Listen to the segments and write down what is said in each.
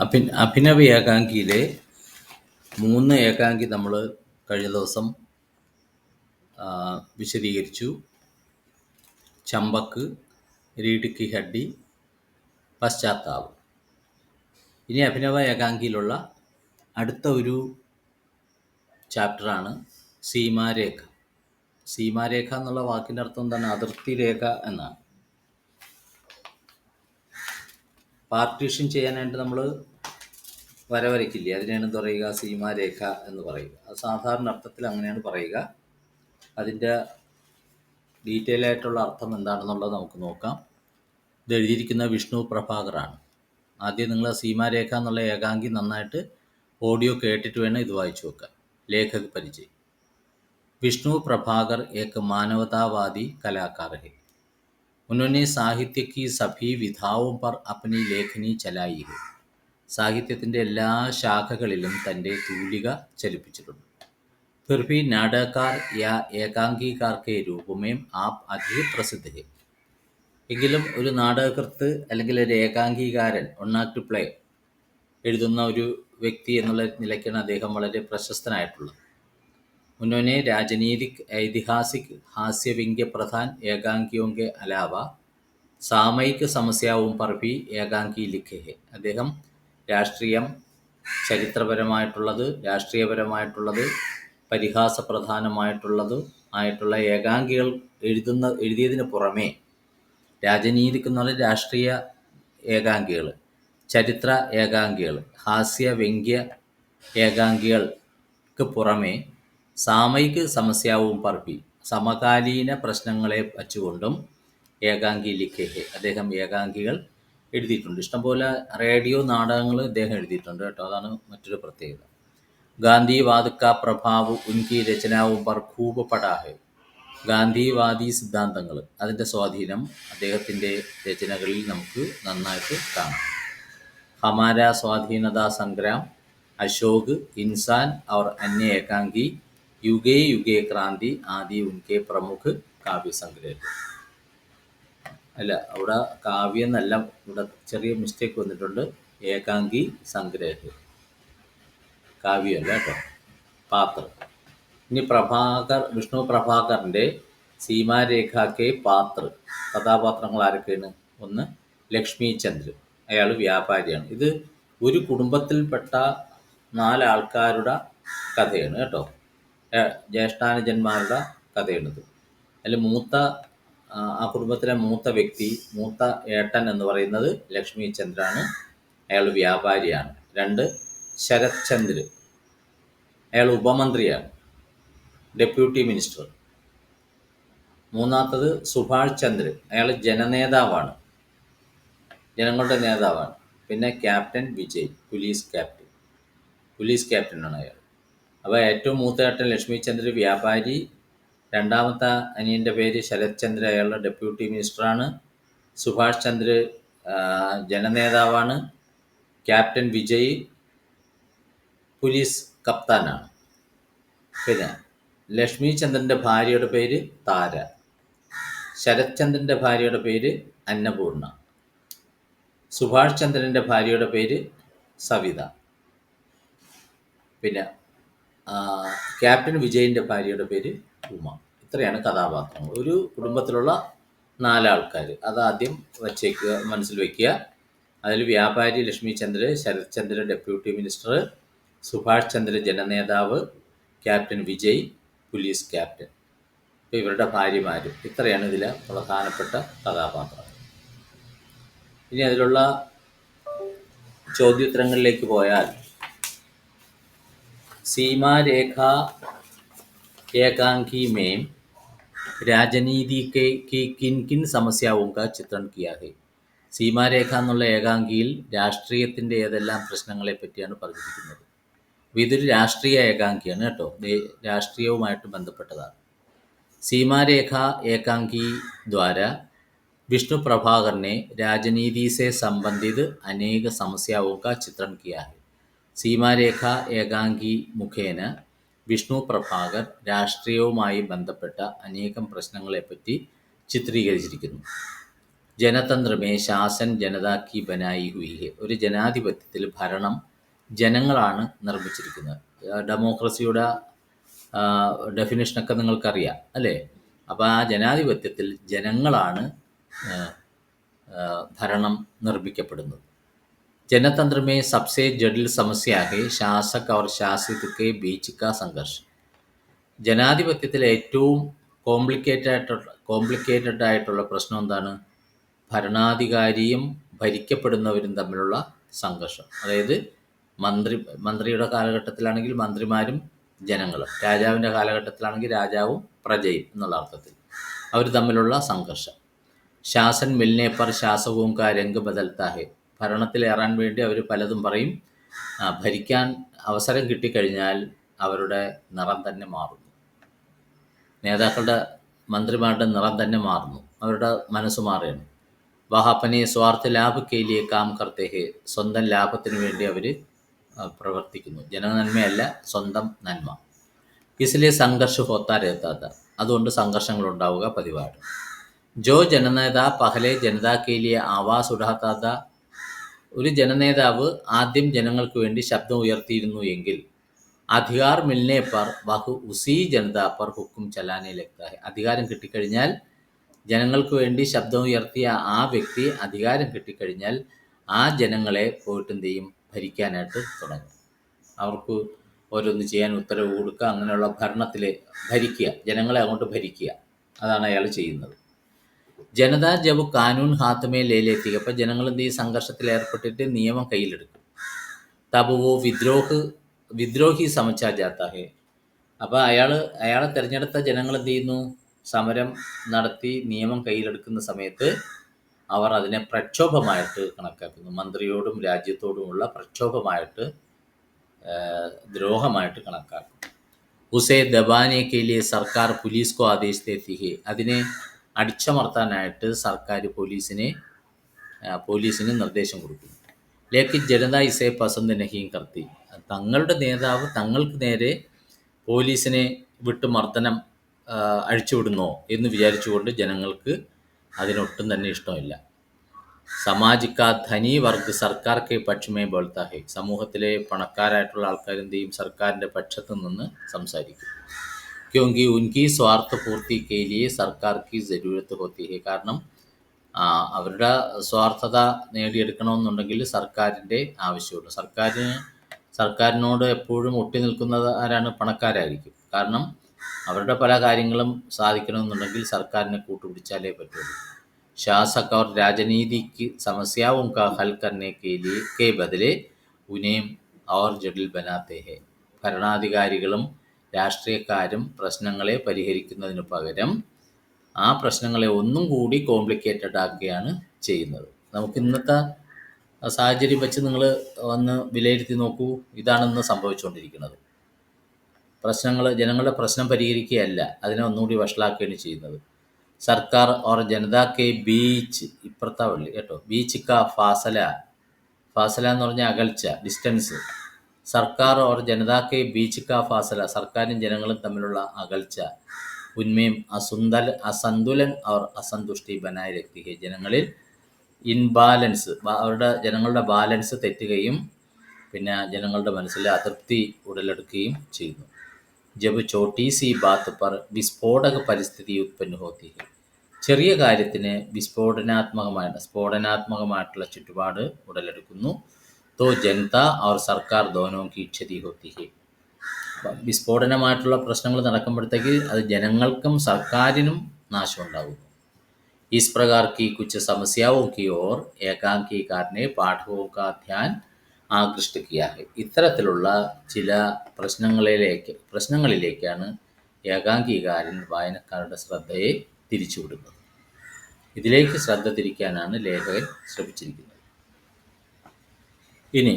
അഭിനവ് ഏകാംഗിയിലെ 3 ഏകാംഗി നമ്മൾ കഴിഞ്ഞ ദിവസം വിശദീകരിച്ചു. ചമ്പക്ക്, രീഡ് കി ഹഡ്ഡി, പശ്ചാത്താപം. ഇനി അഭിനവ ഏകാംഗിയിലുള്ള അടുത്ത ഒരു ചാപ്റ്ററാണ് സീമാരേഖ. സീമാരേഖ എന്നുള്ള വാക്കിൻ്റെ അർത്ഥം എന്താണ്? അതിർത്തി രേഖ എന്നാണ്. പാർട്ടീഷൻ ചെയ്യാനായിട്ട് നമ്മൾ വര വരയ്ക്കില്ലേ, അതിനെയാണ് എന്ത് പറയുക? സീമാരേഖ എന്ന് പറയുക. അത് സാധാരണ അർത്ഥത്തിൽ അങ്ങനെയാണ് പറയുക. അതിൻ്റെ ഡീറ്റെയിൽ ആയിട്ടുള്ള അർത്ഥം എന്താണെന്നുള്ളത് നമുക്ക് നോക്കാം. ഇത് എഴുതിയിരിക്കുന്ന വിഷ്ണു പ്രഭാകറാണ്. ആദ്യം നിങ്ങൾ സീമാരേഖ എന്നുള്ള ഏകാംഗി നന്നായിട്ട് ഓഡിയോ കേട്ടിട്ട് വേണം ഇത് വായിച്ചു വെക്കാൻ. ലേഖക പരിചയം. विष्णु प्रभाकर एक मानवतावादी कलाकार है। उन्होंने साहित्य की सभी विधाओं पर अपनी लेखनी चलाई है. സാഹിത്യത്തിൻ്റെ എല്ലാ ശാഖകളിലും തൻ്റെ തൂലിക ചലിപ്പിച്ചിട്ടുണ്ട്. फिर भी नाटककार या एकांकीकार के रूप में आप अधिक प्रसिद्ध है. എങ്കിലും ഒരു നാടകകൃത്ത് അല്ലെങ്കിൽ ഒരു ഏകാംഗീകാരൻ, വൺ ആക്ട് പ്ലേ എഴുതുന്ന ഒരു വ്യക്തി എന്നുള്ള നിലയ്ക്കാണ് അദ്ദേഹം വളരെ പ്രശസ്തനായിട്ടുള്ളത്. उन्होंने राजनीतिक, ऐतिहासिक, हास्य व्यंग्य प्रधान ഏകാംഗിयों के अलावा സാമയിക സമസ്യാവും पर भी ഏകാംഗി ലിഖെ ഹെ. അദ്ദേഹം രാഷ്ട്രീയം, ചരിത്രപരമായിട്ടുള്ളത്, രാഷ്ട്രീയപരമായിട്ടുള്ളത്, പരിഹാസപ്രധാനമായിട്ടുള്ളത് ആയിട്ടുള്ള ഏകാംഗികൾ എഴുതിയതിന് പുറമേ രാജനീതിക്ക് എന്ന് പറഞ്ഞാൽ രാഷ്ട്രീയ ഏകാംഗികൾ, ചരിത്ര ഏകാംഗികൾ, ഹാസ്യ വ്യംഗ്യ ഏകാംഗികൾക്ക് പുറമേ സാമയിക സമസ്യാവും പർപ്പി, സമകാലീന പ്രശ്നങ്ങളെ വച്ചുകൊണ്ടും ഏകാംഗി ലിഖേഹെ, അദ്ദേഹം ഏകാംഗികൾ എഴുതിയിട്ടുണ്ട്. ഇഷ്ടംപോലെ റേഡിയോ നാടകങ്ങൾ ഇദ്ദേഹം എഴുതിയിട്ടുണ്ട് കേട്ടോ. അതാണ് മറ്റൊരു പ്രത്യേകത. ഗാന്ധിവാദ് കാ പ്രഭാവ് ഉൻകി രചനാവും പർ ഖൂബ് പടാ ഹെ. ഗാന്ധിവാദി സിദ്ധാന്തങ്ങൾ, അതിൻ്റെ സ്വാധീനം അദ്ദേഹത്തിൻ്റെ രചനകളിൽ നമുക്ക് നന്നായിട്ട് കാണാം. ഹമാര സ്വാധീനതാ സംഗ്രാം, അശോക്, ഇൻസാൻ और अन्य एकांगी, യുഗേ യുഗേ ക്രാന്തി ആദി ഉൻകെ പ്രമുഖ കാവ്യസംഗ്രഹ. അല്ല, അവിടെ കാവ്യം എന്നല്ല, ഇവിടെ ചെറിയ മിസ്റ്റേക്ക് വന്നിട്ടുണ്ട്. ഏകാംഗി സംഗ്രഹ, കാവ്യമല്ല കേട്ടോ, പാത്ര. ഇനി വിഷ്ണു പ്രഭാകറിൻ്റെ സീമാരേഖയ്ക്ക് പാത്ര, കഥാപാത്രങ്ങൾ ആരൊക്കെയാണ്? ഒന്ന് ലക്ഷ്മി ചന്ദ്രൻ, അയാൾ വ്യാപാരിയാണ്. ഇത് ഒരു കുടുംബത്തിൽപ്പെട്ട 4 ആൾക്കാരുടെ കഥയാണ് കേട്ടോ, ജ്യേഷ്ഠാനുജന്മാരുടെ കഥയാണിത്. അതിൽ ആ കുടുംബത്തിലെ മൂത്ത വ്യക്തി, മൂത്ത ഏട്ടൻ എന്ന് പറയുന്നത് ലക്ഷ്മി ചന്ദ്രാണ്. അയാൾ വ്യാപാരിയാണ്. 2 ശരത് ചന്ദ്ര, അയാൾ ഉപമന്ത്രിയാണ്, ഡെപ്യൂട്ടി മിനിസ്റ്റർ. 3ാമത്തത് സുഭാഷ് ചന്ദ്ര, അയാൾ ജനനേതാവാണ്, ജനങ്ങളുടെ നേതാവാണ്. പിന്നെ ക്യാപ്റ്റൻ വിജയ്, പോലീസ് ക്യാപ്റ്റനാണ് അയാൾ. അപ്പോൾ ഏറ്റവും മൂത്ത ഏട്ടൻ ലക്ഷ്മി ചന്ദ്ര വ്യാപാരി, 2ാമത്തെ അനിയൻ്റെ പേര് ശരത് ചന്ദ്ര, അയാളുടെ ഡെപ്യൂട്ടി മിനിസ്റ്ററാണ്. സുഭാഷ് ചന്ദ്ര ജനനേതാവാണ്. ക്യാപ്റ്റൻ വിജയ് പോലീസ് കപ്താനാണ്. പിന്നെ ലക്ഷ്മി ചന്ദ്രൻ്റെ ഭാര്യയുടെ പേര് താര, ശരത് ചന്ദ്രൻ്റെ ഭാര്യയുടെ പേര് അന്നപൂർണ, സുഭാഷ് ചന്ദ്രൻ്റെ ഭാര്യയുടെ പേര് സവിത, പിന്നെ ക്യാപ്റ്റൻ വിജയിൻ്റെ ഭാര്യയുടെ പേര് ഉമ. ഇത്രയാണ് കഥാപാത്രങ്ങൾ. ഒരു കുടുംബത്തിലുള്ള 4 ആൾക്കാർ. അതാദ്യം മനസ്സിൽ വയ്ക്കുക. അതിൽ വ്യാപാരി ലക്ഷ്മി ചന്ദ്ര, ശരത് ചന്ദ്ര ഡെപ്യൂട്ടി മിനിസ്റ്റർ, സുഭാഷ് ചന്ദ്ര ജനനേതാവ്, ക്യാപ്റ്റൻ വിജയ് പോലീസ് ക്യാപ്റ്റൻ. അപ്പോൾ ഇവരുടെ ഭാര്യമാരും. ഇത്രയാണ് ഇതിലെ പ്രധാനപ്പെട്ട കഥാപാത്രങ്ങൾ. ഇനി അതിലുള്ള ചോദ്യോത്തരങ്ങളിലേക്ക് പോയാൽ, सीमारेख एकांकी में राजनीति की किन किन समस्याओं का चित्रण किया है. സീമാരേഖ എന്നുള്ള ഏകാംഗിയിൽ രാഷ്ട്രീയത്തിൻ്റെ ഏതെല്ലാം പ്രശ്നങ്ങളെ പറ്റിയാണ് പറഞ്ഞിരിക്കുന്നത്. ഇതൊരു രാഷ്ട്രീയ ഏകാംഗിയാണ് കേട്ടോ, രാഷ്ട്രീയവുമായിട്ട് ബന്ധപ്പെട്ടതാണ്. സീമാരേഖ ഏകാംഗി ദ്വാര विष्णु प्रभाकर ने राजनीति से संबंधित अनेक समस्याओं का चित्रण किया है. സീമാരേഖ ഏകാംഗി മുഖേന വിഷ്ണു പ്രഭാകർ രാഷ്ട്രീയവുമായി ബന്ധപ്പെട്ട അനേകം പ്രശ്നങ്ങളെപ്പറ്റി ചിത്രീകരിച്ചിരിക്കുന്നു. ജനതന്ത്രമേ ശാസൻ ജനതാ കി ബനായി ഹുയി ഹെ. ഒരു ജനാധിപത്യത്തിൽ ഭരണം ജനങ്ങളാണ് നിർമ്മിച്ചിരിക്കുന്നത്. ഡെമോക്രസിയുടെ ഡെഫിനിഷനൊക്കെ നിങ്ങൾക്കറിയാം അല്ലേ? അപ്പോൾ ആ ജനാധിപത്യത്തിൽ ജനങ്ങളാണ് ഭരണം നിർമ്മിക്കപ്പെടുന്നത്. जनतंत्र में सबसे जटिल समस्या है शासक और शासित के बीच का संघर्ष. ജനാധിപത്യത്തിലെ ഏറ്റവും കോംപ്ലിക്കേറ്റഡ് ആയിട്ടുള്ള പ്രശ്നം എന്താണ്? ഭരണാധികാരിയും ഭരിക്കപ്പെടുന്നവരും തമ്മിലുള്ള സംഘർഷം. അതായത് മന്ത്രിയുടെ കാലഘട്ടത്തിലാണെങ്കിൽ മന്ത്രിമാരും ജനങ്ങളും, രാജാവിൻ്റെ കാലഘട്ടത്തിലാണെങ്കിൽ രാജാവും പ്രജയും എന്നുള്ള അർത്ഥത്തിൽ അവർ തമ്മിലുള്ള സംഘർഷം. ശാസൻ മിൽനെ പർ ശാസകവും കാ രംഗ് ബദൽത്താ ഹെ. ഭരണത്തിലേറാൻ വേണ്ടി അവർ പലതും പറയും. ഭരിക്കാൻ അവസരം കിട്ടിക്കഴിഞ്ഞാൽ അവരുടെ നിറം തന്നെ മാറുന്നു. നേതാക്കളുടെ, മന്ത്രിമാരുടെ നിറം തന്നെ മാറുന്നു, അവരുടെ മനസ്സ് മാറുകയാണ്. വഹപ്പനെ സ്വാർത്ഥ ലാഭ് കേലിയെ കാം കർത്തേ ഹെ. സ്വന്തം ലാഭത്തിന് വേണ്ടി അവർ പ്രവർത്തിക്കുന്നു. ജനനന്മയല്ല, സ്വന്തം നന്മ. ഇതിലെ സംഘർഷം ഹോത്താ രഹത്താ. അതുകൊണ്ട് സംഘർഷങ്ങൾ ഉണ്ടാവുക പതിവാണ്. ജോ ജനനേതാ പഹലെ ജനതാ കേലിയെ ആവാസ് ഉഠാത്താ താ. ഒരു ജനനേതാവ് ആദ്യം ജനങ്ങൾക്ക് വേണ്ടി ശബ്ദം ഉയർത്തിയിരുന്നു എങ്കിൽ അധികാർ മിൽനെ പർ വഹ് ഉസി ജനതാ പർ ഹുക്കും ചലാനെ ലഗ്താ ഹെ. അധികാരം കിട്ടിക്കഴിഞ്ഞാൽ, ജനങ്ങൾക്ക് വേണ്ടി ശബ്ദം ഉയർത്തിയ ആ വ്യക്തി അധികാരം കിട്ടിക്കഴിഞ്ഞാൽ ആ ജനങ്ങളെ പോയിട്ട് എന്ത് ചെയ്യും? ഭരിക്കാനായിട്ട് തുടങ്ങും. അവർക്ക് ഓരോന്ന് ചെയ്യാൻ ഉത്തരവ് കൊടുക്കുക, അങ്ങനെയുള്ള ഭരണത്തിൽ ഭരിക്കുക, ജനങ്ങളെ അങ്ങോട്ട് ഭരിക്കുക. അതാണ് അയാൾ ചെയ്യുന്നത്. ജനത ജബ് കാനൂൻ ഹാത്തുമേ ലേലെത്തി. അപ്പം ജനങ്ങൾ എന്ത് ചെയ്യും? സംഘർഷത്തിൽ ഏർപ്പെട്ടിട്ട് നിയമം കയ്യിലെടുക്കും. തബ് വോ വിദ്രോഹി സമച്ചാ ജാത്താ ഹെ. അപ്പോൾ അയാളെ തിരഞ്ഞെടുത്ത ജനങ്ങൾ എന്ത് ചെയ്യുന്നു? സമരം നടത്തി നിയമം കയ്യിലെടുക്കുന്ന സമയത്ത് അവർ അതിനെ പ്രക്ഷോഭമായിട്ട് കണക്കാക്കുന്നു. മന്ത്രിയോടും രാജ്യത്തോടുമുള്ള പ്രക്ഷോഭമായിട്ട്, ദ്രോഹമായിട്ട് കണക്കാക്കും. ഉസേ ദബാനെ കെ ലിയെ സർക്കാർ പോലീസ് കോ ആദേശ് ദേത്തി ഹെ. അതിനെ അടിച്ചമർത്താനായിട്ട് സർക്കാർ പോലീസിന് നിർദ്ദേശം കൊടുക്കുന്നു. ലേക്കിൻ ജനത ഇസേ പസന്ത് നഹീം കർത്തി. തങ്ങളുടെ നേതാവ് തങ്ങൾക്ക് നേരെ പോലീസിനെ വിട്ട് മർദ്ദനം അഴിച്ചുവിടുന്നോ എന്ന് വിചാരിച്ചുകൊണ്ട് ജനങ്ങൾക്ക് അതിനൊട്ടും തന്നെ ഇഷ്ടമില്ല. സമാജ് കാ ധനി വർഗ് സർക്കാർ കെ പക്ഷമേ ബോൾത്താ ഹെ. സമൂഹത്തിലെ പണക്കാരായിട്ടുള്ള ആൾക്കാർ എന്ത് ചെയ്യും? സർക്കാരിൻ്റെ പക്ഷത്ത് നിന്ന് സംസാരിക്കും. ക്യോങ്കി ഉൻകി സ്വാർത്ഥ പൂർത്തി കെ ലിയെ സർക്കാർ കി ജരൂരത്ത് ഹോത്തി ഹെ. കാരണം അവരുടെ സ്വാർത്ഥത നേടിയെടുക്കണമെന്നുണ്ടെങ്കിൽ സർക്കാരിൻ്റെ ആവശ്യമുണ്ട്. സർക്കാരിനോട് എപ്പോഴും ഒട്ടി നിൽക്കുന്നത് ആരാണ്? പണക്കാരായിരിക്കും. കാരണം അവരുടെ പല കാര്യങ്ങളും സാധിക്കണമെന്നുണ്ടെങ്കിൽ സർക്കാരിനെ കൂട്ടുപിടിച്ചാലേ പറ്റുള്ളൂ. ശാസക് और राजनीति की समस्याओं का हल करने के बदले उन्हें और जटिल बनाते हैं. ഭരണാധികാരികളും രാഷ്ട്രീയക്കാരും പ്രശ്നങ്ങളെ പരിഹരിക്കുന്നതിന് പകരം ആ പ്രശ്നങ്ങളെ ഒന്നും കൂടി കോംപ്ലിക്കേറ്റഡ് ആക്കുകയാണ് ചെയ്യുന്നത്. നമുക്ക് ഇന്നത്തെ സാഹചര്യം വെച്ച് നിങ്ങൾ ഒന്ന് വിലയിരുത്തി നോക്കൂ. ഇതാണെന്ന് സംഭവിച്ചുകൊണ്ടിരിക്കുന്നത്. ജനങ്ങളുടെ പ്രശ്നം പരിഹരിക്കുകയല്ല, അതിനെ ഒന്നുകൂടി വഷളാക്കുകയാണ് ചെയ്യുന്നത്. സർക്കാർ ഓർ ജനതാ കെ ബീച്ച്, ഇപ്പുറത്താ വള്ളി കേട്ടോ, ബീച്ച് കാ ഫാസല എന്ന് പറഞ്ഞാൽ അകൽച്ച, ഡിസ്റ്റൻസ്. സർക്കാർ ഓർ ജനതാ കെ ബീച്ച് കാ ഫാസല, സർക്കാരും ജനങ്ങളും തമ്മിലുള്ള അകൽച്ച. ഉന്മേം അസന്തുലൻ ഓർ അസന്തുഷ്ടി ബനായി രഖ്തി ഹെ. ജനങ്ങളിൽ ഇൻബാലൻസ്, ജനങ്ങളുടെ ബാലൻസ് തെറ്റുകയും പിന്നെ ജനങ്ങളുടെ മനസ്സിൽ അതൃപ്തി ഉടലെടുക്കുകയും ചെയ്യുന്നു. ജബ് ചോട്ടി സി ബാത്ത് പർ വിസ്ഫോടക പരിസ്ഥിതി ഉത്പന്ന ഹോത്തി ഹെ. ചെറിയ കാര്യത്തിന് സ്ഫോടനാത്മകമായിട്ടുള്ള ചുറ്റുപാട് ഉടലെടുക്കുന്നു. തോ ജനത ഓർ സർക്കാർ ദോനോ കി ക്ഷതി ഹോത്തി ഹെ. വിസ്ഫോടനമായിട്ടുള്ള പ്രശ്നങ്ങൾ നടക്കുമ്പോഴത്തേക്ക് അത് ജനങ്ങൾക്കും സർക്കാരിനും നാശമുണ്ടാകുന്നു. Is പ്രകാർ Ki Cooch സമസ്യാവോ Ki or ഏകാംഗീകാർ ने പാഠകോं का ध्यान ആകൃഷ്ട കിയാ ഹെ. ഇത്തരത്തിലുള്ള ചില പ്രശ്നങ്ങളിലേക്കാണ് ഏകാംഗീകാരൻ വായനക്കാരുടെ ശ്രദ്ധയെ തിരിച്ചുവിടുന്നത്. ഇതിലേക്ക് ശ്രദ്ധ തിരിക്കാനാണ് ലേഖകൻ ശ്രമിച്ചിരിക്കുന്നത്. ഇനി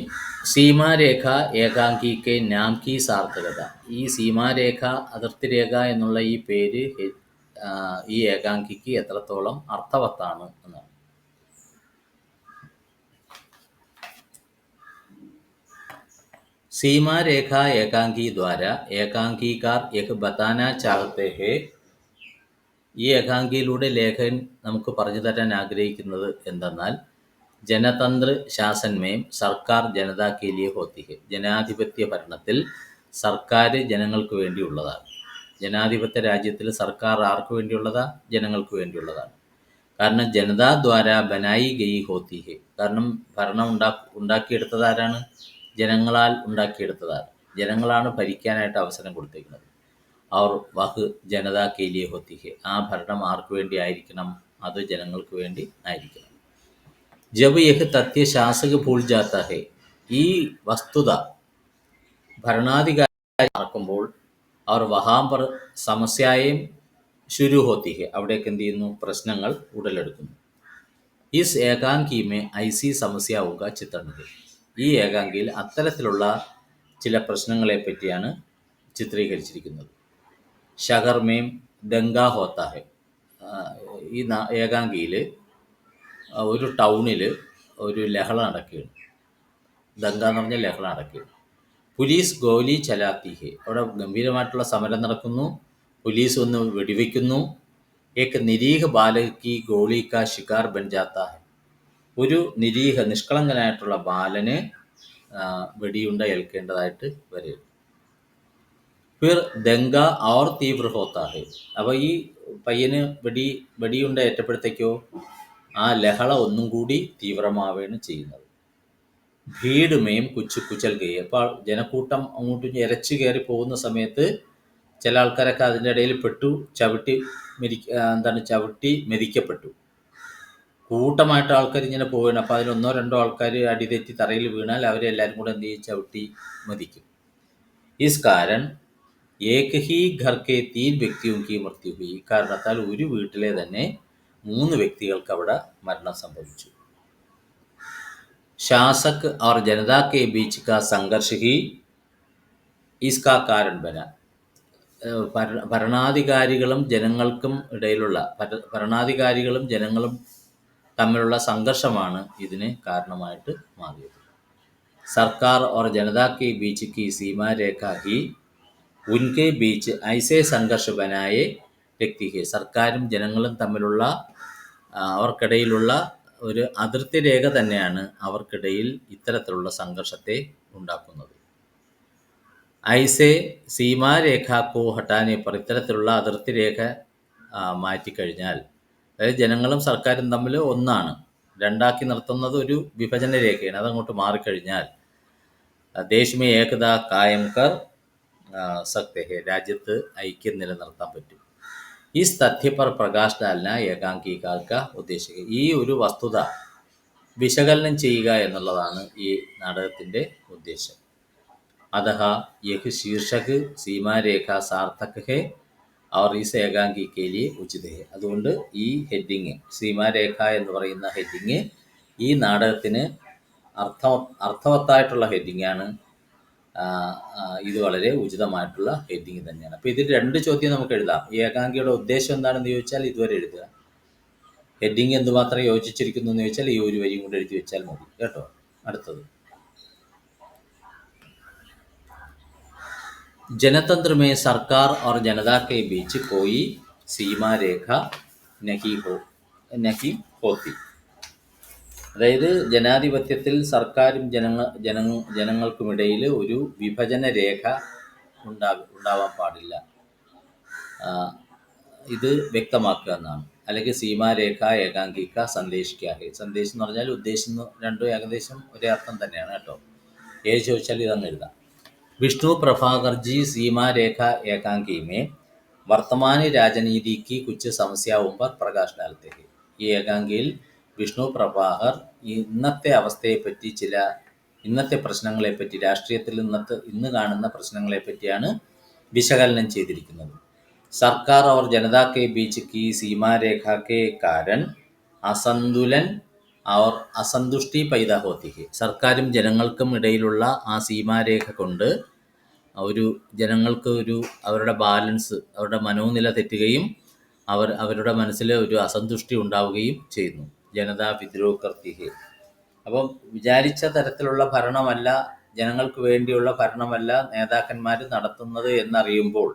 സീമാരേഖ ഏകാംഗിക്ക് നാം കി സാർത്ഥകത. ഈ സീമാരേഖ, അതിർത്തി രേഖ എന്നുള്ള ഈ പേര് ഈ ഏകാംഗിക്ക് എത്രത്തോളം അർത്ഥവത്താണ് എന്നാണ്. सीमा रेखा एकांकी द्वारा एकांकीकार यह बताना चाहते हैं ഈ ഏകാംഗിയിലൂടെ ലേഖകൻ നമുക്ക് പറഞ്ഞു തരാൻ ആഗ്രഹിക്കുന്നത് എന്തെന്നാൽ, ജനതന്ത്ര ശാസൻമേം സർക്കാർ ജനതാ കെ ലിയെ ഹോത്തി ഹെ. ജനാധിപത്യ ഭരണത്തിൽ സർക്കാർ ജനങ്ങൾക്ക് വേണ്ടിയുള്ളതാണ്. ജനാധിപത്യ രാജ്യത്തിൽ സർക്കാർ ആർക്ക് വേണ്ടിയുള്ളതാ? ജനങ്ങൾക്ക് വേണ്ടിയുള്ളതാണ്. കാരണം ജനതാ ദ്വാര ബനായി ഗയി ഹോത്തി ഹെ. കാരണം ഭരണം ഉണ്ടാക്കിയെടുത്തത് ആരാണ്? ജനങ്ങളാൽ ഉണ്ടാക്കിയെടുത്തതാണ്. ജനങ്ങളാണ് ഭരിക്കാനായിട്ട് അവസരം കൊടുത്തേക്കുന്നത്. അവർ വഹ് ജനതാ കെ ലിയെ ഹോത്തി ഹെ. ആ ഭരണം ആർക്ക് വേണ്ടി ആയിരിക്കണം? അത് ജനങ്ങൾക്ക് വേണ്ടി ആയിരിക്കണം. ജബ് യഹ് തഥ്യ ശാസക ഭൂൾ ജാത്ത ഹെ. ഈ വസ്തുത ഭരണാധികാരി മറക്കുമ്പോൾ അവർ വഹാം പർ സമസ്യായും ശുരു ഹോത്തി ഹെ. അവിടേക്ക് എന്ത് ചെയ്യുന്നു? പ്രശ്നങ്ങൾ ഉടലെടുക്കുന്നു. Is ഏകാംഗിമേ IC സമസ്യാവുക ചിത്രണത്. ഈ ഏകാംഗിയിൽ അത്തരത്തിലുള്ള ചില പ്രശ്നങ്ങളെ പറ്റിയാണ് ചിത്രീകരിച്ചിരിക്കുന്നത്. ഷഹർമേം ദംഗാ ഹോത്താ ഹെ. ഈ ഏകാംഗിയിൽ ഒരു ടൗണിൽ ഒരു ലഹള നടക്കുകയാണ്. ദംഗ എന്ന് പറഞ്ഞാൽ ലഹള നടക്കുകയാണ്. പോലീസ് ഗോലി ചലാത്തി ഹെ. അവിടെ ഗംഭീരമായിട്ടുള്ള സമരം നടക്കുന്നു. പോലീസ് ഒന്ന് വെടിവെക്കുന്നു. ഏക് നിരീഹ ബാലകി ഗോളി കാ ശികാർ ബൻ ജാത്താ ഹെ. ഒരു നിഷ്കളങ്കനായിട്ടുള്ള ബാലന് വെടിയുണ്ട ഏൽക്കേണ്ടതായിട്ട് വരും. ഫിർ ദംഗ ഔർ തീവ്ര ഹോത്താ ഹെ. അപ്പോൾ ഈ പയ്യന് വെടിയുണ്ട ഏറ്റപ്പോഴത്തേക്കോ ആ ലഹള ഒന്നും കൂടി തീവ്രമാവുകയാണ് ചെയ്യുന്നത്. ഭീടുമേയും കുച്ചൽ ഗയി. അപ്പോൾ ജനക്കൂട്ടം അങ്ങോട്ടും ഇരച്ചു കയറി പോകുന്ന സമയത്ത് ചില ആൾക്കാരൊക്കെ അതിൻ്റെ ഇടയിൽ പെട്ടു, ചവിട്ടി മെതിക്കപ്പെട്ടു. കൂട്ടമായിട്ട് ആൾക്കാർ ഇങ്ങനെ പോവുകയാണ്. അപ്പോൾ അതിൽ 1-2 ആൾക്കാർ അടിതെറ്റി തറയിൽ വീണാൽ അവരെ എല്ലാവരും കൂടെ എന്ത് ചെയ്യും? ചവിട്ടി മെതിക്കും. ഇസ് കാരൻ ഏക് ഹി ഘർ കെ 3 വ്യക്തിയും കി മൃത്യു ഹുയി. ഈ കാരണത്താൽ ഒരു വീട്ടിലെ തന്നെ 3 വ്യക്തികൾക്ക് അവിടെ മരണം സംഭവിച്ചു. ശാസക് और जनता के बीच का संघर्ष ही इसका कारण बना. ഭരണാധികാരികളും ജനങ്ങളും തമ്മിലുള്ള സംഘർഷമാണ് ഇതിന് കാരണമായിട്ട് മാറിയത്. സർക്കാർ और जनता के बीच की सीमा रेखा ही उनके बीच ऐसे संघर्ष बनाए रखती है. സർക്കാരും ജനങ്ങളും തമ്മിലുള്ള അവർക്കിടയിലുള്ള ഒരു അതിർത്തി രേഖ തന്നെയാണ് അവർക്കിടയിൽ ഇത്തരത്തിലുള്ള സംഘർഷത്തെ ഉണ്ടാക്കുന്നത്. ഐസെ സീമാരേഖ കോ ഹട്ടാനെ പർ. ഇത്തരത്തിലുള്ള അതിർത്തി രേഖ മാറ്റിക്കഴിഞ്ഞാൽ, അതായത് ജനങ്ങളും സർക്കാരും തമ്മിൽ ഒന്നാണ്, രണ്ടാക്കി നിർത്തുന്നത് ഒരു വിഭജന രേഖയാണ്. അതങ്ങോട്ട് മാറിക്കഴിഞ്ഞാൽ ദേശമേ ഏകത കായം കർ സക്തേ ഹെ. രാജ്യത്ത് ഐക്യം നിലനിർത്താൻ പറ്റും. ഈ തഥ്യ പർ പ്രകാശ് ഡാൽന ഏകാംഗികാർക്ക് ഉദ്ദേശിക്കുക. ഈ ഒരു വസ്തുത വിശകലനം ചെയ്യുക എന്നുള്ളതാണ് ഈ നാടകത്തിൻ്റെ ഉദ്ദേശം. അതഹ യഹ് ശീർഷക് സീമാരേഖ സാർത്ഥക് ഹെ और ഇസ് ഏകാംഗി കെ ലിയെ ഉചിത് ഹെ. അതുകൊണ്ട് ഈ ഹെഡിങ്, സീമാരേഖ എന്ന് പറയുന്ന ഹെഡിങ് ഈ നാടകത്തിന് അർത്ഥവത്തായിട്ടുള്ള ഹെഡിങ്ങാണ്. ഇത് വളരെ ഉചിതമായിട്ടുള്ള ഹെഡിങ് തന്നെയാണ്. അപ്പോൾ ഇതിൽ 2 ചോദ്യം നമുക്ക് എഴുതാം. ഈ ഏകാംഗിയുടെ ഉദ്ദേശം എന്താണെന്ന് ചോദിച്ചാൽ ഇതുവരെ എഴുതുക. ഹെഡിങ് എന്തുമാത്രം യോജിച്ചിരിക്കുന്നു എന്ന് ചോദിച്ചാൽ ഈ ഒരു വരിയും കൂടെ എഴുതി വെച്ചാൽ മതി കേട്ടോ. അടുത്തത്, जनतंत्र में सरकार और जनता के बीच कोई सीमा रेखा नहीं होती. അതായത് ജനാധിപത്യത്തിൽ സർക്കാരും ജനങ്ങൾക്കുമിടയിൽ ഒരു വിഭജന രേഖ ഉണ്ടാവാൻ പാടില്ല. ഇത് വ്യക്തമാക്കുക എന്നാണ്. അല്ലെങ്കിൽ സീമാരേഖ ഏകാംഗിക സന്ദേശിക്കാഹെ. സന്ദേശം എന്ന് പറഞ്ഞാൽ ഉദ്ദേശം രണ്ടും ഏകദേശം ഒരേ അർത്ഥം തന്നെയാണ് കേട്ടോ. ഏത് ചോദിച്ചാൽ ഇതങ്ങ് എഴുതാം. विष्णु प्रभाकर जी सीमा रेखा एकांकी में वर्तमान राजनीति की कुछ समस्याओं पर प्रकाश डालते हैं. ഈ ഏകാംഗിയിൽ വിഷ്ണു പ്രഭാകർ ഇന്നത്തെ അവസ്ഥയെപ്പറ്റി, ഇന്നത്തെ പ്രശ്നങ്ങളെപ്പറ്റി, രാഷ്ട്രീയത്തിൽ ഇന്ന് കാണുന്ന പ്രശ്നങ്ങളെപ്പറ്റിയാണ് വിശകലനം ചെയ്തിരിക്കുന്നത്. സർക്കാർ और जनता के बीच की सीमा रेखा के कारण असंतुलन और അസന്തുഷ്ടി पैदा होती है. സർക്കാരും ജനങ്ങൾക്കും ഇടയിലുള്ള ആ സീമാരേഖ കൊണ്ട് ജനങ്ങൾക്ക് അവരുടെ ബാലൻസ്, അവരുടെ മനോനില തെറ്റുകയും അവരുടെ മനസ്സിൽ ഒരു അസന്തുഷ്ടി ഉണ്ടാവുകയും ചെയ്യുന്നു. ജനതാ വിദ്രോഹ കർത്തി ഹെ. അപ്പം വിചാരിച്ച തരത്തിലുള്ള ഭരണമല്ല, ജനങ്ങൾക്ക് വേണ്ടിയുള്ള ഭരണമല്ല നേതാക്കന്മാർ നടത്തുന്നത് എന്നറിയുമ്പോൾ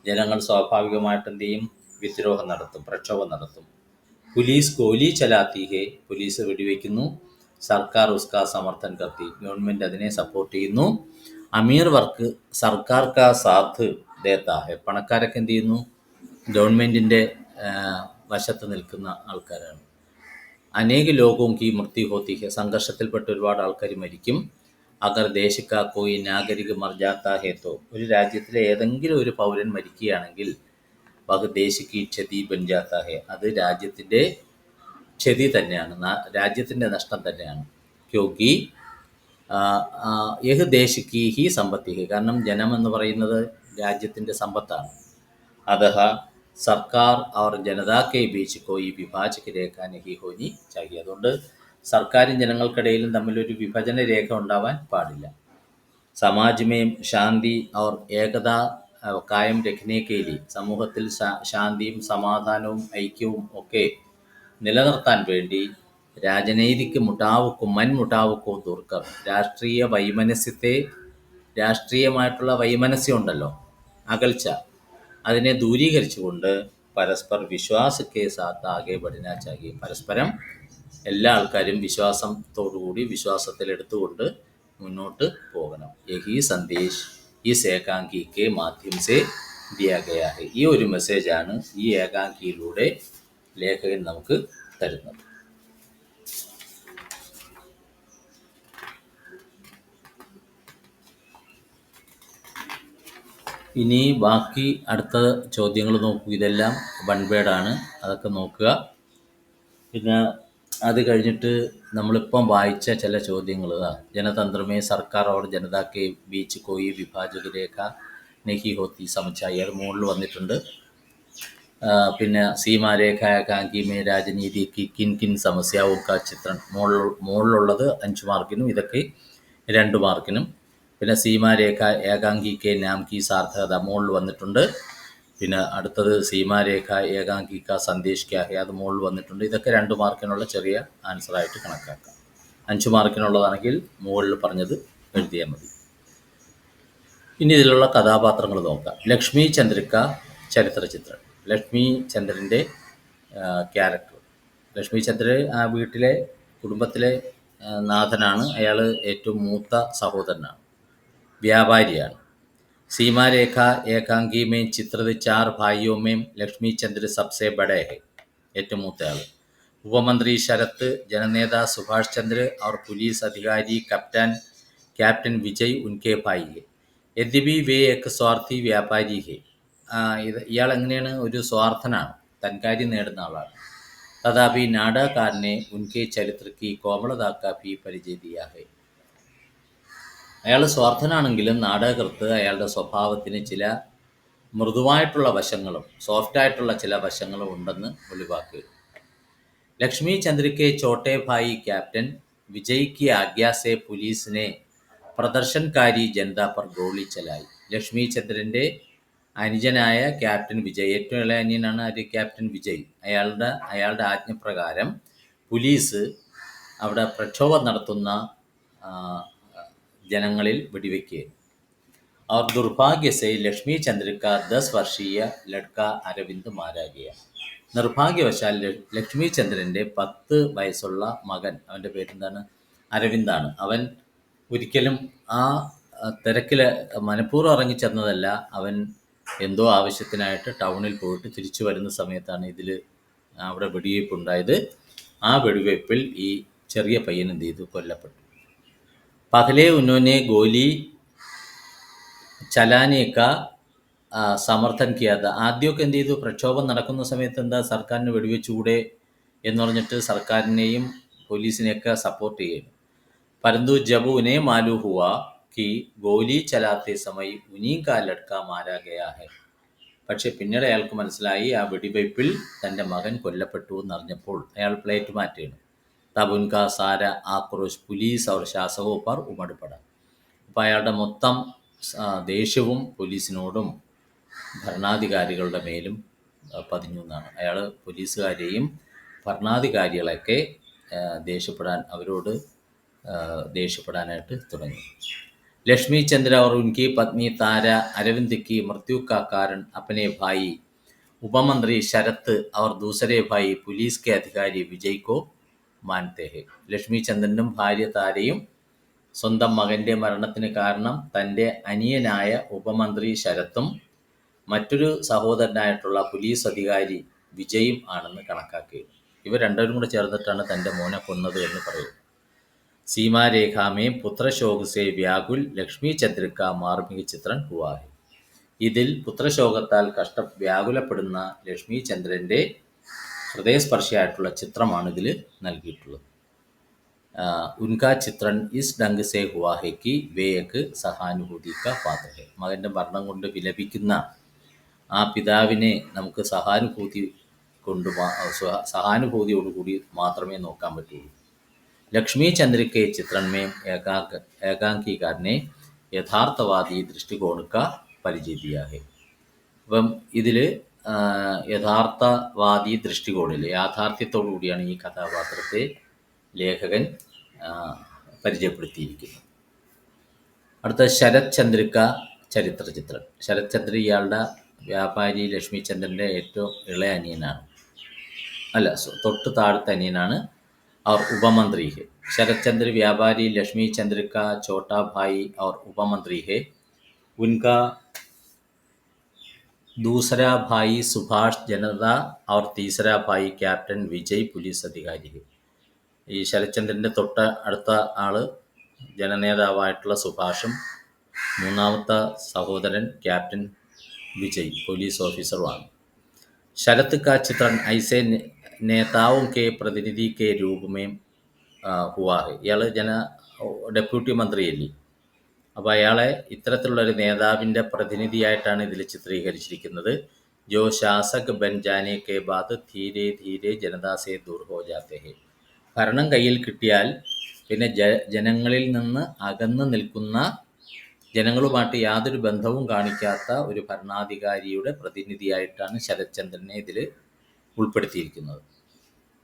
ജനങ്ങൾ സ്വാഭാവികമായിട്ട് എന്ത് ചെയ്യും? വിദ്രോഹം നടത്തും, പ്രക്ഷോഭം നടത്തും. പോലീസ് ഗോലി ചലാത്തി ഹെ, പോലീസ് വെടിവെക്കുന്നു. സർക്കാർ ഉസ്കാ സമർത്ഥൻ കർത്തി, ഗവൺമെൻറ് അതിനെ സപ്പോർട്ട് ചെയ്യുന്നു. അമീർ വർക്ക് സർക്കാർ കാ സാത്ത് ദേത്താ ഹെ, പണക്കാരൊക്കെ എന്ത് ചെയ്യുന്നു? ഗവൺമെൻറ്റിൻ്റെ വശത്ത് നിൽക്കുന്ന ആൾക്കാരാണ്. അനേക ലോകവും കി മൃത്യു ഹോത്തി ഹെ, സംഘർഷത്തിൽപ്പെട്ട് ഒരുപാട് ആൾക്കാർ മരിക്കും. അഗർ ദേശിക്ക കോയി നാഗരിക മർജാത്ത ഹേത്തോ, ഒരു രാജ്യത്തിലെ ഏതെങ്കിലും ഒരു പൗരൻ മരിക്കുകയാണെങ്കിൽ വഹ് ദേശിക്ക് ക്ഷതി ബൻജാത്ത ഹെ, അത് രാജ്യത്തിൻ്റെ ക്ഷതി തന്നെയാണ്, രാജ്യത്തിൻ്റെ നഷ്ടം തന്നെയാണ്. ക്യോങ്കി യഹ് ദേശിക്ക് ഹി സമ്പത്തി ഹെ, കാരണം ജനം എന്ന് പറയുന്നത് രാജ്യത്തിൻ്റെ സമ്പത്താണ്. അതഹ സർക്കാർ അവർ ജനതാക്കെ ബീച്ച് കോയി വിഭാജക രേഖ നഹി ഹോനി ചാഹി, അതുകൊണ്ട് സർക്കാരും ജനങ്ങൾക്കിടയിലും തമ്മിലൊരു വിഭജന രേഖ ഉണ്ടാവാൻ പാടില്ല. സമാജ് മേം ശാന്തി और ഏകത കായം രഖ്നെ കെ ലിയെ, സമൂഹത്തിൽ ശാന്തിയും സമാധാനവും ഐക്യവും ഒക്കെ നിലനിർത്താൻ വേണ്ടി രാജനൈതിക് മുട്ടാവുക്കും മൻ മുട്ടാവുക്കോ ദുർക്കം, രാഷ്ട്രീയ വൈമനസ്യത്തെ, രാഷ്ട്രീയമായിട്ടുള്ള വൈമനസ്യം ഉണ്ടല്ലോ, അകൽച്ച, അതിനെ ദൂരീകരിച്ചുകൊണ്ട് പരസ്പർ വിശ്വാസക്കെ സാത്ത് ആകെ പഠിനാ ചാഹിയെ, പരസ്പരം എല്ലാ ആൾക്കാരും വിശ്വാസത്തോടുകൂടി വിശ്വാസത്തിലെടുത്തുകൊണ്ട് മുന്നോട്ട് പോകണം. യഹി സന്ദേശ് ഇസ് ഏകാംഗി കെ മാധ്യം സെ ദിയാ ഗയാ ഹെ, ഈ ഒരു മെസ്സേജാണ് ഈ ഏകാംഗിയിലൂടെ ലേഖകൻ നമുക്ക് തരുന്നത്. ഇനി ബാക്കി അടുത്ത ചോദ്യങ്ങൾ നോക്കൂ. ഇതെല്ലാം വൺ വേർഡാണ്, അതൊക്കെ നോക്കുക. പിന്നെ അത് കഴിഞ്ഞിട്ട് നമ്മളിപ്പം വായിച്ച ചില ചോദ്യങ്ങൾ, ജനതന്ത്രമേ സർക്കാർ ഓർ ജനതാക്കെ ബീച്ച് കോയി വിഭാജക രേഖ നെഹി ഹോത്തി സമച്ചായി, അത് മുകളിൽ വന്നിട്ടുണ്ട്. പിന്നെ സീമാരേഖ ഏകാംഗി മേ രാജനീതിക്ക് കിൻ കിൻ സമസ്യാവും കാ ചിത്രം, മുകളിലുള്ളത് 5 മാർക്കിനും ഇതൊക്കെ 2 മാർക്കിനും. പിന്നെ സീമാരേഖ ഏകാംഗി കെ നാം കി സാർത്ഥകത മുകളിൽ വന്നിട്ടുണ്ട്. പിന്നെ അടുത്തത് സീമാരേഖ ഏകാംഗി കാ സന്ദേശ് ക്യാ ഹെ, അത് മുകളിൽ വന്നിട്ടുണ്ട്. ഇതൊക്കെ 2 മാർക്കിനുള്ള ചെറിയ ആൻസറായിട്ട് കണക്കാക്കാം. 5 മാർക്കിനുള്ളതാണെങ്കിൽ മുകളിൽ പറഞ്ഞത് എഴുതിയാൽ മതി. ഇനി ഇതിലുള്ള കഥാപാത്രങ്ങൾ നോക്കാം. ലക്ഷ്മി ചന്ദ്രിക ചരിത്ര ചിത്രം, ലക്ഷ്മി ചന്ദ്രൻ്റെ ക്യാരക്ടർ. ലക്ഷ്മി ചന്ദ്രൻ ആ വീട്ടിലെ കുടുംബത്തിലെ നാഥനാണ്. അയാൾ ഏറ്റവും മൂത്ത സഹോദരനാണ്, വ്യാപാരിയാണ്. സീമാരേഖ ഏകാംഗി മേം ചിത്രിത 4 ഭായിയോ മേം ലക്ഷ്മി ചന്ദ്ര സബ്സെ ബഡേ ഹെ, ഏറ്റവും മൂത്തയാൾ. ഉപമന്ത്രി ശരത്, ജനനേതാ സുഭാഷ് ചന്ദ്ര और पुलिस अधिकारी कैप्टन विजय उनके भाई है. यद्यपि वे एक स्वार्थी വ്യാപാരി ഹെ, ഇയാൾ എങ്ങനെയാണ്? ഒരു സ്വാർത്ഥനാണ്, തൻകാര്യം നേടുന്ന ആളാണ്. തഥാപി നാടകക്കാരനെ ഉൻകെ ചരിത്രക്ക് കോമളതാക്ക ഭി പരിചയ ദിയാ ഹെ, അയാൾ സ്വാർത്ഥനാണെങ്കിലും നാടകകൃത്ത് അയാളുടെ സ്വഭാവത്തിന് ചില മൃദുവായിട്ടുള്ള വശങ്ങളും സോഫ്റ്റായിട്ടുള്ള ചില വശങ്ങളും ഉണ്ടെന്ന് വെളിവാക്കുക. ലക്ഷ്മി ചന്ദ്രയ്ക്ക് ചോട്ടെ ഭായി ക്യാപ്റ്റൻ വിജയ് കി ആജ്ഞ സെ പോലീസിനെ പ്രദർശൻകാരി ജനത പർ ഗോളി ചലായി. ലക്ഷ്മി ചന്ദ്രൻ്റെ അനുജനായ ക്യാപ്റ്റൻ വിജയ്, ഏറ്റവും ഇളയ അനിയനാണ് ആര്? ക്യാപ്റ്റൻ വിജയ്. അയാളുടെ ആജ്ഞപ്രകാരം പോലീസ് അവിടെ പ്രക്ഷോഭം നടത്തുന്ന ജനങ്ങളിൽ വെടിവെക്കുക. और दुर्भाग्य से लक्ष्मी चंद्र का 10 വർഷീയ ലഡ്ക അരവിന്ദ് മാരാ ഗയ. നിർഭാഗ്യവശാൽ ലക്ഷ്മി ചന്ദ്രൻ്റെ 10 വയസ്സുള്ള മകൻ, അവൻ്റെ പേരെന്താണ്? അരവിന്ദാണ്. അവൻ ഒരിക്കലും ആ തിരക്കിൽ മനഃപൂർവ്വം ഇറങ്ങിച്ചെന്നതല്ല. അവൻ എന്തോ ആവശ്യത്തിനായിട്ട് ടൗണിൽ പോയിട്ട് തിരിച്ചു വരുന്ന സമയത്താണ് അവിടെ വെടിവയ്പ് ഉണ്ടായത്. ആ വെടിവയ്പ്പിൽ ഈ ചെറിയ പയ്യൻ എന്ത് ചെയ്തു? കൊല്ലപ്പെട്ടു. പഹലെ ഉന്നോനെ ഗോലി ചലാനേക്ക സമർത്ഥൻ കിയാത, ആദ്യമൊക്കെ എന്ത് ചെയ്തു? പ്രക്ഷോഭം നടക്കുന്ന സമയത്ത് എന്താ, സർക്കാരിന് വെടിവെച്ചുകൂടെ എന്ന് പറഞ്ഞിട്ട് സർക്കാരിനെയും പോലീസിനെയൊക്കെ സപ്പോർട്ട് ചെയ്യുന്നു. പരന്തു ജബ് ഉനേ മാലൂ ഹുവ കി ഗോലി ചലാത്തെ സമയ് ഉനീ കാ ലഡ്ക മാരാ ഗയാ ഹെ, പക്ഷെ പിന്നീട് അയാൾക്ക് മനസ്സിലായി ആ വെടിവയ്പ്പിൽ തൻ്റെ മകൻ കൊല്ലപ്പെട്ടു എന്നറിഞ്ഞപ്പോൾ അയാൾ പ്ലേറ്റ് മാറ്റുകയാണ്. തബ് ഉൻകാ സാര ആക്രോശ് പുലീസ് അവർ ശാസകോ പർ ഉമടുപട, അപ്പോൾ അയാളുടെ മൊത്തം ദേഷ്യവും പോലീസിനോടും ഭരണാധികാരികളുടെ മേലും പതിഞ്ഞു എന്നാണ്. അയാൾ പോലീസുകാരെയും ഭരണാധികാരികളൊക്കെ അവരോട് ദേഷ്യപ്പെടാനായിട്ട് തുടങ്ങി. ലക്ഷ്മി ചന്ദ്ര और उनकी पत्नी तारा अरविंद की मृत्यु का कारण अपने भाई उपमंत्री शरत और दूसरे भाई पुलिस के अधिकारी विजय को मानते हैं. ലക്ഷ്മിചന്ദ്രനും ഭാര്യ താരയും സ്വന്തം മകന്റെ മരണത്തിന് കാരണം തൻ്റെ അനിയനായ ഉപമന്ത്രി ശരത്തും മറ്റൊരു സഹോദരനായിട്ടുള്ള പോലീസ് അധികാരി വിജയും ആണെന്ന് കണക്കാക്കി. ഇവർ രണ്ടുപേരും കൂടെ ചേർന്നിട്ടാണ് തൻ്റെ മോനെ കൊന്നത് എന്ന് പറയും. സീമാരേഖ में പുത്രശോക से व्याकुल ലക്ഷ്മി ചന്ദ്ര का मार्मिक ചിത്രം हुआ है. ഇതിൽ പുത്രശോകത്താൽ വ്യാകുലപ്പെടുന്ന ലക്ഷ്മിചന്ദ്രൻ്റെ ഹൃദയസ്പർശിയായിട്ടുള്ള ചിത്രമാണ് ഇതിൽ നൽകിയിട്ടുള്ളത്. ഉൻകാ ചിത്രൻ ഇസ് ഡംഗ് സേ ഹുവാ ഹെ കി വേ ഏക് സഹാനുഭൂതി കാ പാത്ര ഹെ. മകൻ്റെ മരണം കൊണ്ട് വിലപിക്കുന്ന ആ പിതാവിനെ നമുക്ക് സഹാനുഭൂതിയോടുകൂടി മാത്രമേ നോക്കാൻ പറ്റുള്ളൂ. ലക്ഷ്മിചന്ദ്ര के चित्रण में एकांकीकार ने യഥാർത്ഥവാദി ദൃഷ്ടികോൺ കാ പരിചയ ദിയാ ഹെ. അപ്പം ഇതിൽ യഥാർത്ഥവാദി ദൃഷ്ടികോണിൽ യാഥാർത്ഥ്യത്തോടു കൂടിയാണ് ഈ കഥാപാത്രത്തെ ലേഖകൻ പരിചയപ്പെടുത്തിയിരിക്കുന്നത്. അടുത്ത ശരത് ചന്ദ്രിക ചരിത്ര ചിത്രം. ശരത് ചന്ദ്ര ഇയാളുടെ വ്യാപാരി ലക്ഷ്മിചന്ദ്രൻ്റെ ഏറ്റവും ഇളയ അനിയനാണ്, തൊട്ട് താഴത്തെ അനിയനാണ്. और उपमंत्री है. शरद चंद्र व्यापारी लक्ष्मी चंद्र का छोटा भाई और उपमंत्री है. उनका दूसरा भाई सुभाष जनता और तीसरा भाई कैप्टन विजय पुलिस अधिकारी है. ഈ ശരത്ചന്ദ്രൻ്റെ തൊട്ട് അടുത്ത ആള് ജനനേതാവായിട്ടുള്ള സുഭാഷും മൂന്നാമത്തെ സഹോദരൻ ക്യാപ്റ്റൻ വിജയ് പോലീസ് ഓഫീസറുമാണ്. ശരത് കാ ചിത്രൻ ഐസെ നേതാവും കെ പ്രതിനിധി കെ രൂപമേം ഹുവാ ഹെ. ഇയാൾ ഡെപ്യൂട്ടി മന്ത്രിയല്ലേ, അപ്പോൾ അയാളെ ഇത്തരത്തിലുള്ളൊരു നേതാവിൻ്റെ പ്രതിനിധിയായിട്ടാണ് ഇതിൽ ചിത്രീകരിച്ചിരിക്കുന്നത്. ജോ ശാസക് ബൻ ജാനെ കെ ബാദ് ധീരെ ധീരെ ജനതാ സേ ദൂർ ഹോ ജാത്തെ ഹെ. ഭരണം കയ്യിൽ കിട്ടിയാൽ പിന്നെ ജനങ്ങളിൽ നിന്ന് അകന്നു നിൽക്കുന്ന, ജനങ്ങളുമായിട്ട് യാതൊരു ബന്ധവും കാണിക്കാത്ത ഒരു ഭരണാധികാരിയുടെ പ്രതിനിധിയായിട്ടാണ് ശരത്ചന്ദ്രനെ ഇതിൽ ഉൾപ്പെടുത്തിയിരിക്കുന്നത്.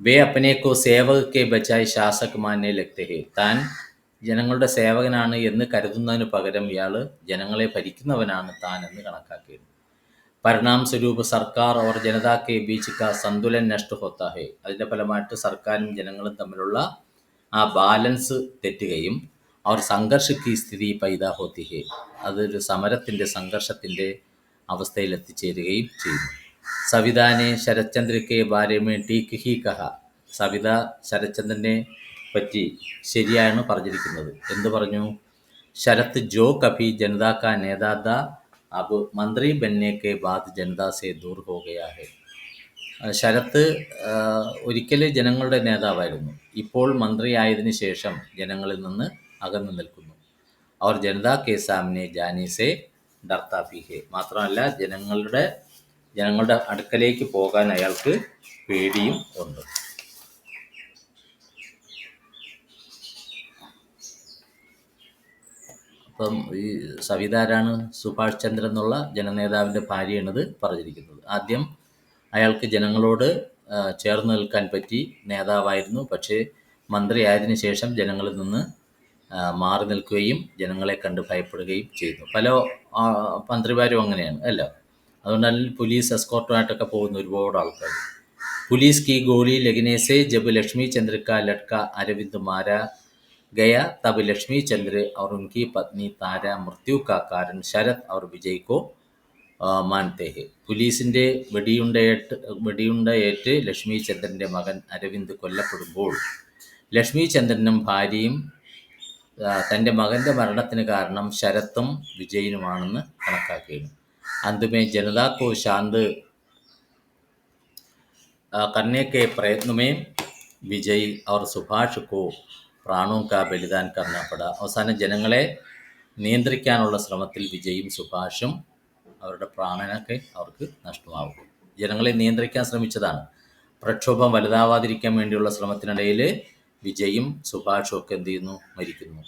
വേ അപ്പനേക്കോ സേവക് കെ ബച്ചായ് ശാസക് മാനെ ലഗ്തേ ഹെ. താൻ ജനങ്ങളുടെ സേവകനാണ് എന്ന് കരുതുന്നതിന് പകരം ഇയാൾ ജനങ്ങളെ ഭരിക്കുന്നവനാണ് താൻ എന്ന് കണക്കാക്കിയിരുന്നു. പരിണാം സ്വരൂപ് സർക്കാർ ഓർ ജനതാ കെ ബീച്ച് കാ സന്തുലൻ നഷ്ട ഹോത്താ ഹെ. അതിൻ്റെ ഫലമായിട്ട് സർക്കാരും ജനങ്ങളും തമ്മിലുള്ള ആ ബാലൻസ് തെറ്റുകയും അവർ സംഘർഷക്ക് സ്ഥിതി പൈതാ ഹോത്തി ഹെ. അതൊരു സമരത്തിൻ്റെ സംഘർഷത്തിൻ്റെ അവസ്ഥയിൽ എത്തിച്ചേരുകയും ചെയ്യുന്നു. സവിതാനെ ശരത്ചന്ദ്രയ്ക്ക് ബാരേമേ ടീക്ക് ഹി കഹ. സവിത ശരത്ചന്ദ്രനെ പറ്റി ശരിയാണ് പറഞ്ഞിരിക്കുന്നത്. എന്ത് പറഞ്ഞു? ശരത് ജോ കഭി ജനതാ കാ നേതാ ദാ അബ് മന്ത്രി ബന്നേ കെ ബാദ് ജനതാ സേ ദൂർ ഹോ ഗയാ ഹെ. ശരത് ഒരിക്കൽ ജനങ്ങളുടെ നേതാവായിരുന്നു, ഇപ്പോൾ മന്ത്രിയായതിനു ശേഷം ജനങ്ങളിൽ നിന്ന് അകന്നു നിൽക്കുന്നു. അവർ ജനതാ കെ സാമനെ ജാനെ സേ ഡർത്താ ഭി ഹെ. മാത്രമല്ല ജനങ്ങളുടെ അടുക്കലേക്ക് പോകാൻ അയാൾക്ക് പേടിയും ഉണ്ട്. അപ്പം ഈ സവിതാരാണ് സുഭാഷ് ചന്ദ്ര എന്നുള്ള ജനനേതാവിൻ്റെ ഭാര്യയാണിത് പറഞ്ഞിരിക്കുന്നത്. ആദ്യം അയാൾക്ക് ജനങ്ങളോട് ചേർന്ന് നിൽക്കാൻ പറ്റി, നേതാവായിരുന്നു. പക്ഷേ മന്ത്രി ആയതിനു ശേഷം ജനങ്ങളിൽ നിന്ന് മാറി നിൽക്കുകയും ജനങ്ങളെ കണ്ട് ഭയപ്പെടുകയും ചെയ്തു. പല മന്ത്രിമാരും അങ്ങനെയാണ് അല്ല. അതുകൊണ്ടാണ് പോലീസ് എസ്കോർട്ടുമായിട്ടൊക്കെ പോകുന്ന ഒരുപാട് ആൾക്കാർ. पुलिस की गोली लगने से जब लक्ष्मी चंद्र का लड़का अरविंद मारा गया तब लक्ष्मी चंद्र और उनकी पत्नी तारा मृत्यु का कारण शरद और विजय को मानते हैं. പോലീസിൻ്റെ വെടിയുണ്ടയേറ്റ് ലക്ഷ്മി ചന്ദ്രൻ്റെ മകൻ അരവിന്ദ് കൊല്ലപ്പെടുമ്പോൾ ലക്ഷ്മി ചന്ദ്രനും ഭാര്യയും തൻ്റെ മകൻ്റെ മരണത്തിന് കാരണം ശരത്തും വിജയനുമാണെന്ന് കണക്കാക്കിയിരുന്നു. അന്തുമേ ജനതാ കോ ശാന്ത് करने के प्रयत्न में विजय और सुभाष को प्राणों का बलिदान करना पड़ा. അവസാനം ജനങ്ങളെ നിയന്ത്രിക്കാനുള്ള ശ്രമത്തിൽ വിജയും സുഭാഷും അവരുടെ പ്രാണനൊക്കെ അവർക്ക് നഷ്ടമാവും. ജനങ്ങളെ നിയന്ത്രിക്കാൻ ശ്രമിച്ചതാണ്. പ്രക്ഷോഭം വലുതാവാതിരിക്കാൻ വേണ്ടിയുള്ള ശ്രമത്തിനിടയിൽ വിജയും സുഭാഷും ഒക്കെ എന്ത് ചെയ്യുന്നു? മരിക്കുന്നു.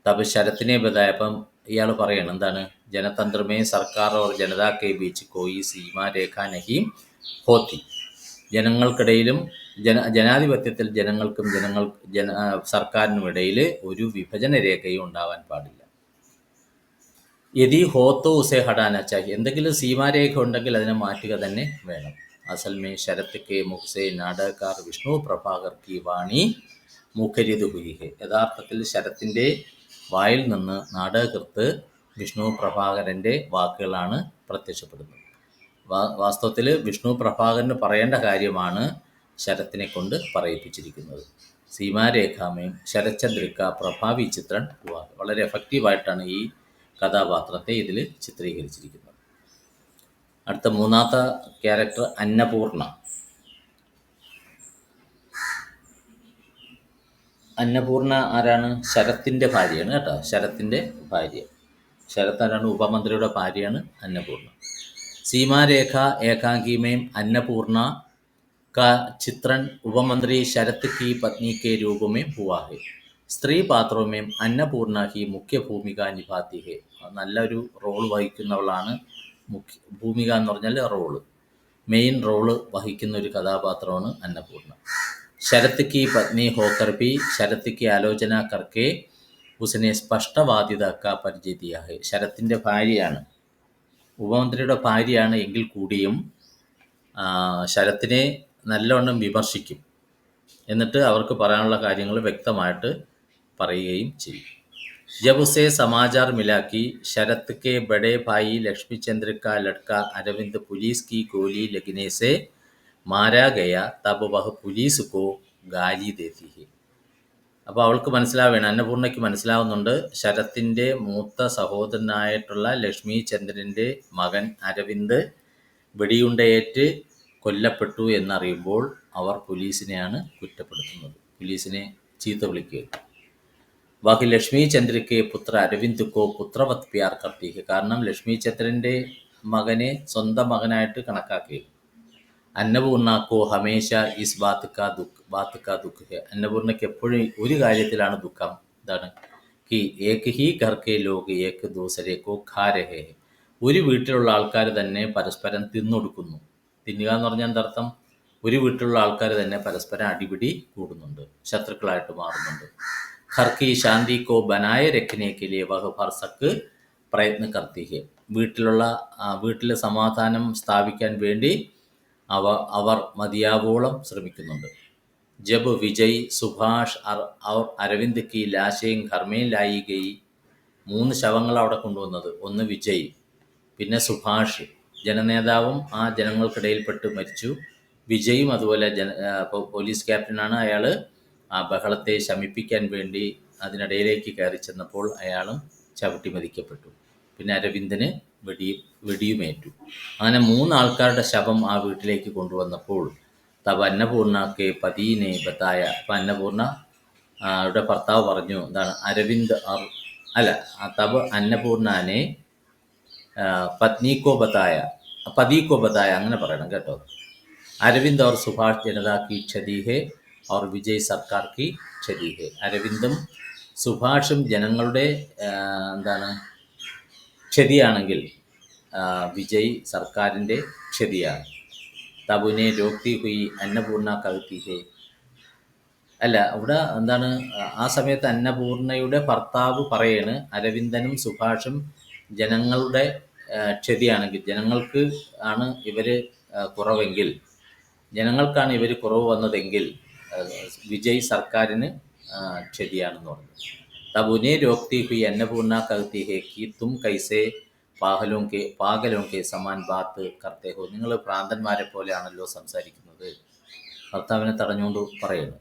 തബ് ശരത്തിനെ ബതായപ്പം ഇയാൾ പറയണം എന്താണ്? ജനതന്ത്രമേ സർക്കാർ ഓർ ജനതാ കെ ബീച്ച് കോയി സീമാരേഖ നഹീം ഹോത്തി. ജനങ്ങൾക്കിടയിലും ജനാധിപത്യത്തിൽ ജനങ്ങൾക്കും സർക്കാരിനും ഇടയിൽ ഒരു വിഭജന രേഖയും ഉണ്ടാവാൻ പാടില്ല. യദി ഹോത്തോ ഉസേ ഹടാന ചാഹി, എന്തെങ്കിലും സീമാരേഖ ഉണ്ടെങ്കിൽ അതിനെ മാറ്റുക തന്നെ വേണം. അസൽ may Sarath K മുഖ് say നാടകക്കാർ Vishnu Prabhakar കി വാണി മുഖരിത് ഹുയി ഹെ, യഥാർത്ഥത്തിൽ ശരത്തിൻ്റെ വായിൽ നിന്ന് നാടകകൃത്ത് വിഷ്ണു പ്രഭാകരൻ്റെ വാക്കുകളാണ് പ്രത്യക്ഷപ്പെടുന്നത്. വാസ്തവത്തിൽ വിഷ്ണു പ്രഭാകരന് പറയേണ്ട കാര്യമാണ് ശരത്തിനെ കൊണ്ട് പറയിപ്പിച്ചിരിക്കുന്നത്. സീമാരേഖാമേം ശരത്ചന്ദ്രിക പ്രഭാവി ചിത്രൻ ഹുവാ, വളരെ എഫക്റ്റീവായിട്ടാണ് ഈ കഥാപാത്രത്തെ ഇതിൽ ചിത്രീകരിച്ചിരിക്കുന്നത്. അടുത്ത മൂന്നാമത്തെ ക്യാരക്ടർ അന്നപൂർണ. അന്നപൂർണ ആരാണ്? ശരത്തിൻ്റെ ഭാര്യയാണ് കേട്ടോ, ശരത്തിൻ്റെ ഭാര്യ. ശരത് ആരാണ്? ഉപമന്ത്രിയുടെ ഭാര്യയാണ് അന്നപൂർണ. സീമാരേഖ ഏകാംഗിമേം അന്നപൂർണ का चित्रण उपमंत्री शरत की पत्नी के रूप में हुआ है. സ്ത്രീ പാത്രവും അന്നപൂർണ ഹി മുഖ്യ ഭൂമിക നിഭാത്തി ഹെ, നല്ലൊരു റോൾ വഹിക്കുന്നവളാണ്. ഭൂമിക എന്ന് പറഞ്ഞാൽ റോള്, മെയിൻ റോള് വഹിക്കുന്ന ഒരു കഥാപാത്രമാണ് അന്നപൂർണ. ശരത് കി പത്നി ഹോക്കർ ഭി ശരത് की ആലോചന करके उसने സ്പഷ്ടവാദിത കാ പരിചയ ദിയാ ഹെ, ശരത്തിൻ്റെ ഭാര്യയാണ്, ഉപമന്ത്രിയുടെ ഭാര്യയാണ് എങ്കിൽ കൂടിയും ശരത്തിനെ നല്ലവണ്ണം വിമർശിക്കും. എന്നിട്ട് അവർക്ക് പറയാനുള്ള കാര്യങ്ങൾ വ്യക്തമായിട്ട് പറയുകയും ചെയ്യും. जब उसे समाचार मिला कि शरत के बड़े भाई लक्ष्मीचंद्र का लड़का अरविंद पुलिस की गोली लगने से मारा गया तब वह पुलिस को गाली देती है. അപ്പോൾ അവൾക്ക് മനസ്സിലാവുകയാണ്, അന്നപൂർണയ്ക്ക് മനസ്സിലാവുന്നുണ്ട്, ശരത്തിൻ്റെ മൂത്ത സഹോദരനായിട്ടുള്ള ലക്ഷ്മിചന്ദ്രൻ്റെ മകൻ അരവിന്ദ് വെടിയുണ്ടയേറ്റ് കൊല്ലപ്പെട്ടു എന്നറിയുമ്പോൾ അവർ പോലീസിനെയാണ് കുറ്റപ്പെടുത്തുന്നത്, പോലീസിനെ ചീത്ത വിളിക്കുകയാണ്. ബാക്കി ലക്ഷ്മിചന്ദ്രയ്ക്ക് പുത്ര അരവിന്ദ് കോ പുത്രവത് പ്യാർ കർത്തി ഹെ, കാരണം ലക്ഷ്മിചന്ദ്രൻ്റെ മകനെ സ്വന്തം മകനായിട്ട് കണക്കാക്കുകയും. അന്നപൂർണ കോ ഹമേശ ഇസ് ബാത് കാ ദുഃഖ് ഹെ, അന്നപൂർണയ്ക്ക് എപ്പോഴും ഒരു കാര്യത്തിലാണ് ദുഃഖം, എന്താണ്? കി ഏക് ഹി ഘർ കെ ലോഗ് ഏക് ദൂസരെ കോ ഖാ രഹേ ഹെ, ഒരു വീട്ടിലുള്ള ആൾക്കാർ തന്നെ പരസ്പരം തിന്നൊടുക്കുന്നു. തിന്നുക എന്ന് പറഞ്ഞാൽ എന്തർത്ഥം? ഒരു വീട്ടിലുള്ള ആൾക്കാർ തന്നെ പരസ്പരം അടിപിടി കൂടുന്നുണ്ട്, ശത്രുക്കളായിട്ട് മാറുന്നുണ്ട്. ഘർ കി ശാന്തി കോ ബനായ രഖ്നെ കെ ലിയെ വഹ് ഭർസക് പ്രയത്ന കർത്തി ഹെ, വീട്ടിൽ സമാധാനം സ്ഥാപിക്കാൻ വേണ്ടി അവർ മതിയാവോളം ശ്രമിക്കുന്നുണ്ട്. ജബ് വിജയ് സുഭാഷ് और അരവിന്ദ് की लाशें घर में लाई गई, 3 ശവങ്ങൾ അവിടെ കൊണ്ടുവന്നത്. ഒന്ന് വിജയ്, പിന്നെ സുഭാഷ് ജനനേതാവും ആ ജനങ്ങൾക്കിടയിൽപ്പെട്ട് മരിച്ചു. വിജയും അതുപോലെ പോലീസ് ക്യാപ്റ്റനാണ്. അയാൾ ആ ബഹളത്തെ ശമിപ്പിക്കാൻ വേണ്ടി അതിനിടയിലേക്ക് കയറി ചെന്നപ്പോൾ അയാളും ചവിട്ടി മതിക്കപ്പെട്ടു. പിന്നെ അരവിന്ദന് വെടിയുമേറ്റു. അങ്ങനെ 3 ആൾക്കാരുടെ ശവം ആ വീട്ടിലേക്ക് കൊണ്ടുവന്നപ്പോൾ തബ് അന്നപൂർണക്ക് പതീനെ ബത്തായ, അപ്പം അന്നപൂർണ യുടെ ഭർത്താവ് പറഞ്ഞു, എന്താണ്? തബ് അന്നപൂർണനെ പത്നിക്കോ ബത്തായ അങ്ങനെ പറയണം കേട്ടോ. അരവിന്ദ് और സുഭാഷ് ജനതാ की क्षति है और വിജയ് സർക്കാർ की क्षति है, അരവിന്ദും സുഭാഷും ജനങ്ങളുടെ എന്താണ് ക്ഷതിയാണെങ്കിൽ വിജയ് സർക്കാരിൻ്റെ ക്ഷതിയാണ്. തബുനെ രോക്തി ഹുയി അന്നപൂർണ കഹത്തി ഹെ, അല്ല ഇവിടെ എന്താണ്, ആ സമയത്ത് അന്നപൂർണയുടെ ഭർത്താവ് പറയാണ്, അരവിന്ദനും സുഭാഷും ജനങ്ങളുടെ ക്ഷതിയാണെങ്കിൽ, ജനങ്ങൾക്ക് ആണ് ഇവർ കുറവെങ്കിൽ, ജനങ്ങൾക്കാണ് ഇവർ കുറവ് വന്നതെങ്കിൽ വിജയ് സർക്കാരിന് ക്ഷതിയാണെന്ന് പറഞ്ഞു. തബുനെ രോക്തി ഹുയി അന്നപൂർണ കഹത്തി ഹെ കി തും കൈസെ പാഗലോങ്കെ സമാൻ ബാത്ത് കർത്തേ ഹോ, നിങ്ങൾ ഭ്രാന്തന്മാരെ പോലെയാണല്ലോ സംസാരിക്കുന്നത്. ഭർത്താവിനെ തടഞ്ഞുകൊണ്ട് പറയുന്നു.